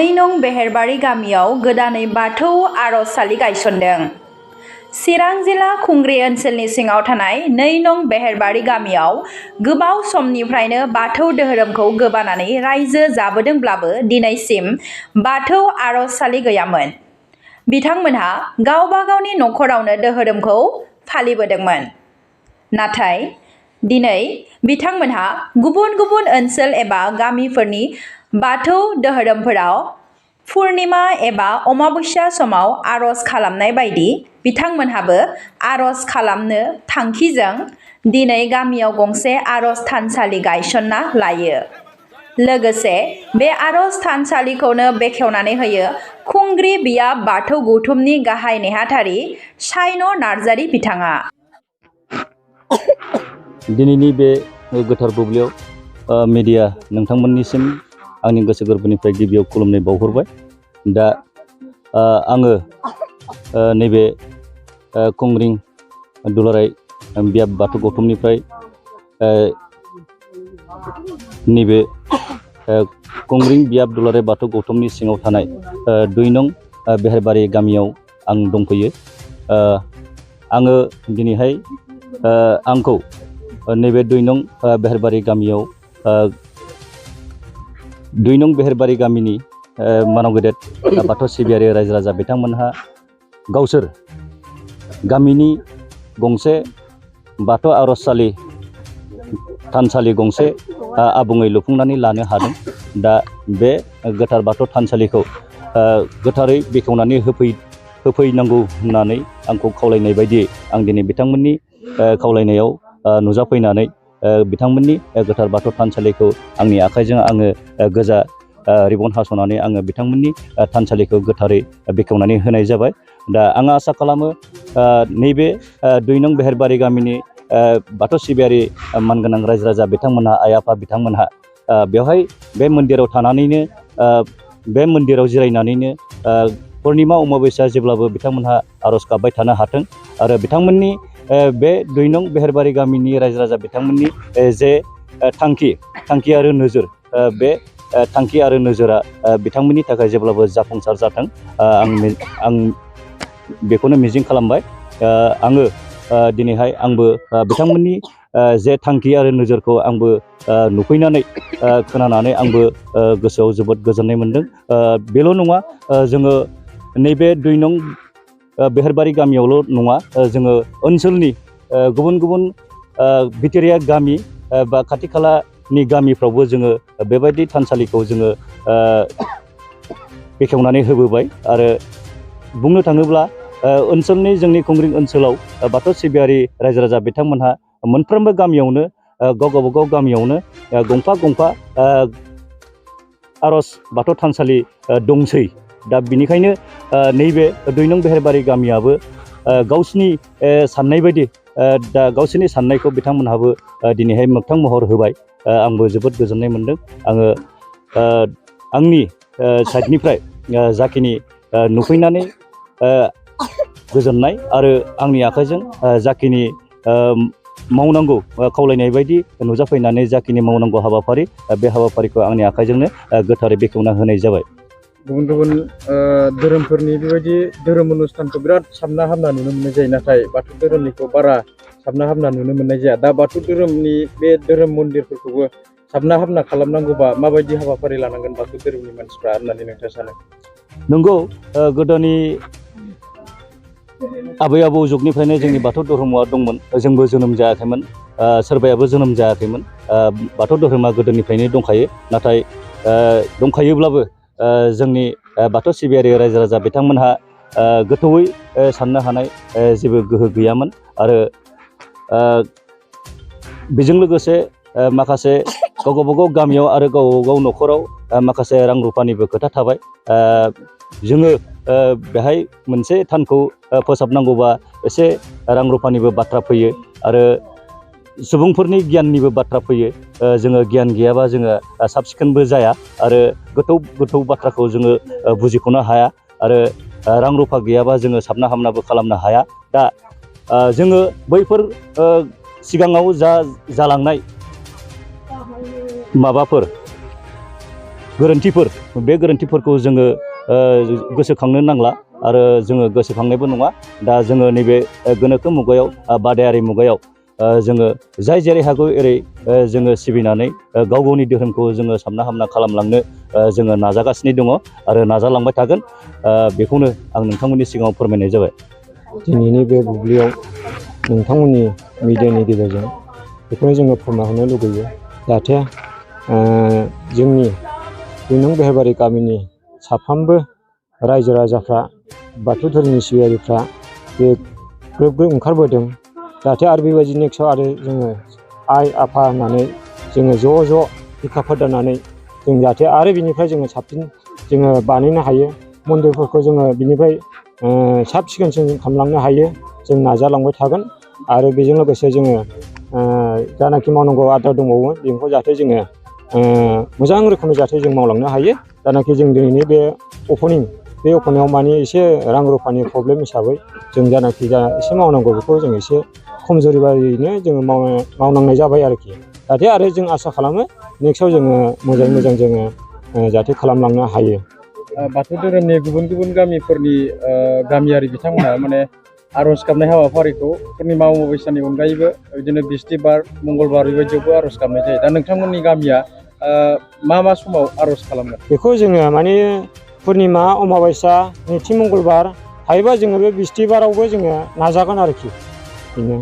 नै नं बेहेरबारि गामियाव गोदानै बाथौ आर'जसालि गायसनदों। चिरां जिल्ला खुंग्रि ओनसोलनि सिङाव थानाय नै नं बेहेरबारि गामियाव गोबाव समनिफ्रायनो बाथौ धोरोमखौ गोबानानै रायजो जाबोदोंब्लाबो दिनैसिम बाथौ आर'जसालि गैयामोन। बिथांमोनहा गावबा गावनि नखरावनो धोरोमखौ फालिबोदोंमोन। नाथाय दिनै बिथांमोनहा गुबुन गुबुन ओनसोल एबा गामिफोरनि बाथौ धोरोमफोराव पुर्णिमा एबा अमाबस्या समाव आर'ज खालामनाय बायदि बिथांमोनहाबो आर'ज खालामनो थांखिजों दिनै गामियाव गंसे आर'ज थानसालि गायसनना लायो। लोगोसे बे आर'ज थानसालिखौनो बेखेवनानै होयो खुंग्रि बियाब बाथौ गौथुमनि गाहाय नेहाथारि साइन नार्जारि बिथाङा। दिनैनि बे गोथार बुब्लियाव मिडिया नोंथांमोननिसिम आंनि गोसो गोरबोनिफ्राय गिबियाव खुलुमनाय बावहरबाय। दा आङो नैबे खुंग्रिं दुलाराय बियाब बाथौ गौथुमनिफ्राय नैबे खुंग्रिं बियाब दुलाराय बाथौ गौथुमनि सिङाव थानाय 2 नं बेहेरबारि गामियाव आं दंफैयो। आङो दिनैहाय आंखौ नैबे 2 नं बेहेरबारि गामियाव 2 नं बेहेरबारि गामिनि मानाव गेदेर बाथौ सिबियारि रायजो राजा बिथांमोनहा गावसोर गामिनि गंसे बाथौ आर'जसालि थानसालि गंसे आबुङै लुफुंनानै लानो हादों। दा बे गोथार बाथौ थानसालिखौ गोथारै बेखेवनानै होफैनांगौ होननानै आंखौ खावलायनाय बायदियै आं दिनै बिथांमोननि खावलायनायाव नुजाफैनानै बिथांमोननि गोथार बाथौ थानसालिखौ आंनि आखाइजों आङो गोजा रिबन हास'नानै आङो बिथांमोननि थानसालिखौ गोथारै बेखेवनानै होनाय जाबाय। दा आङो आसा खालामो नैबे 2 नं बेहेरबारि गामिनि बाथौ सिबियारि मानगोनां रायजो राजा बिथांमोनहा आइ आफा बिथांमोनहा बेवहाय बे मन्दिराव थानानैनो बे मन्दिराव जिरायनानैनो पुर्णिमा अमाबस्या जेब्लाबो बिथांमोनहा आर'ज गाबबाय थानो हाथों आरो बिथांमोननि बे 2 नं बेहेरबारि गामिनि रायजो राजा बिथांमोननि जे थांखि आरो नोजोर बे थांखि आरो नोजोरा बिथांमोननि थाखाय जेब्लाबो जाफुंसार जाथों आं बेखौनो मिजिं खालामबाय। आङो दिनैहाय आंबो बिथांमोननि जे थांखि आरो नोजोरखौ आंबो नुफैनानै खोनानानै आंबो गोसोआव जोबोद गोजोननाय मोनदों। बेल' नङा, जोङो नैबे 2 नं बेहेरबारि गामियावल' नङा, जोङो ओनसोलनि गुबुन गुबुन भिथोरिया गामि बा खाथि खालानि गामिफ्रावबो जोङो बेबायदि थानसालिखौ जोङो बेखेवनानै होबोबाय। आरो बुंनो थाङोब्ला ओनसोलनि जोंनि खुंग्रिं ओनसोलाव बाथौ सिबियारि रायजो राजा बिथांमोनहा मोनफ्रोमबो गामियावनो गावबा गाव गामियावनो गंफा गंफा आर'ज बाथौ थानसालि दंसै। दा बिनिखायनो नैबे 2 नं बेहेरबारि गामियाबो गावसिनि साननाय बायदि दा गावसोरनि साननायखौ बिथांमोनहाबो दिनैहाय मोगथां महर होबाय। आंबो जोबोद गोजोननाय मोनदों। आङो आंनि साइडनिफ्राय जाखिनि नुफैनानै गोजोननाय आरो आंनि आखाइजों जाखिनि मावनांगौ खावलायनाय बायदि नुजाफैनानै जाखिनि मावनांगौ हाबाफारि बे हाबाफारिखौ आंनि आखाइजोंनो गोथारै बेखेवना होनाय जाबाय। गुबुन गुबुन धोरोमफोरनि बेबायदि धोरोम अनुष्ठानखौ बिराद साबना हामना नुनो मोननाय जायो, नाथाय बाथौ धोरोमनिखौ बारा साबना हामना नुनो मोननाय जाया। दा बाथौ धोरोमनि बे धोरोम मन्दिरफोरखौबो साबना हामना खालामनांगौबा माबायदि हाबाफारि लानांगोन बाथौ धोरोमनि मानसिफ्रा होननानै नोंथाङा सानो? नंगौ, गोदोनि आबै आबौ जुगनिफ्रायनो जोंनि बाथौ धर्मआ दंमोन। जोंबो जोनोम जायाखैमोन, सोरबायाबो जोनोम जायाखैमोन। बाथौ धोरोमा गोदोनिफ्रायनो दंखायो। नाथाय दंखायोब्लाबो जोंनि बाथौ सिबियारि रायजो राजा बिथांमोनहा गोथौयै साननो हानाय जेबो गोहो गैयामोन। आरो बेजों लोगोसे माखासे गावबा गाव गामियाव आरो गावबा गाव न'खराव माखासे रां रुफानिबो खोथा थाबाय। जोङो बेहाय मोनसे थानखौ फोसाबनांगौबा एसे रां रुफानिबो बाथ्रा फैयो आरो सुबुंफोरनि गियाननिबो बाथ्रा फैयो। जोङो गियान गैयाबा जोङो साब सिखोनबो जाया आरो गोथौ बाथ्राखौ जोङो बुजिख'नो हाया आरो रां रुफा गैयाबा जोङो साबना हामनाबो खालामनो हाया। दा जोङो बैफोर सिगाङाव जालांनाय माबाफोर गोरोन्थिफोर बे गोरोन्थिफोरखौ जोङो गोसोखांनो नांला आरो जोङो गोसोखांनायबो नङा। दा जोङो नैबे गोनोखो मुगायाव बादायारि मुगायाव जोङो जाय जेरै हागौ एरै जोङो सिबिनानै गाव गावनि धोरोमखौ जोङो साबना हामना खालामलांनो जोङो नाजागासिनो दङ आरो नाजालांबाय थागोन। बेखौनो आं नोंथांमोननि सिगाङाव फोरमायनाय जाबाय। दिनैनि बे बुब्लियाव नोंथांमोननि मिडियानि गेजेरजों बेखौनो जोङो फोरमायहरनो लुगैयो जाहाथे जोंनि 2 नं बेहेरबारि गामिनि साफ्रोमबो रायजो राजाफ्रा बाथौ धोरोमनि सिबियारिफ्रा बे ग्रोब ग्रोब ओंखारबोदों जाहाथे आरो बेबायदि नेक्स्टआव आरो जोङो आइ आफा होननानै जोङो ज' ज' बिखा फोरदाननानै जों जाहाथे आरो बिनिफ्राय जोङो साबसिन जोङो बानायनो हायो मन्दिरफोरखौ जोङो बिनिफ्राय साब सिखोनसिन खालामलांनो हायो जों नाजालांबाय थागोन। आरो बेजों लोगोसे जोङो जानाखि मावनांगौ आद्रा दंबावो बेखौ जाहाथे जोङो मोजां रोखोमै जाहाथे जों मावलांनो हायो। जानाखि जों दिनैनि बे अपेनिंआव माने एसे रां रुफानि प्रब्लेम हिसाबै जों जानाखि एसे मावनांगौ बेखौ जों एसे खमजुरि बायदियैनो जोङो मावनांनाय जाबाय आरोखि। जाहाथे आरो जों आसा खालामो नेक्स्टआव जोङो मोजां जोङो जाहाथे खालामलांनो हायो। बाथौ धोरोमनि गुबुन गुबुन गामिफोरनि गामियारि बिथांमोना माने आर'ज गाबनाय हाबाफारिखौ पुर्निमा अमाबस्यानि अनगायैबो बिदिनो बिस्थिबार मंगलबार बेबायदियावबो आर'ज गाबनाय जायो। दा नोंथांमोननि गामिया मा समाव आर'ज खालामगोन? बेखौ जोङो माने पुर्निमा अमाबस्या नैथि मंगलबार हायोबा जोङो बे बिस्थिबारावबो जोङो नाजागोन आरोखि बेनो।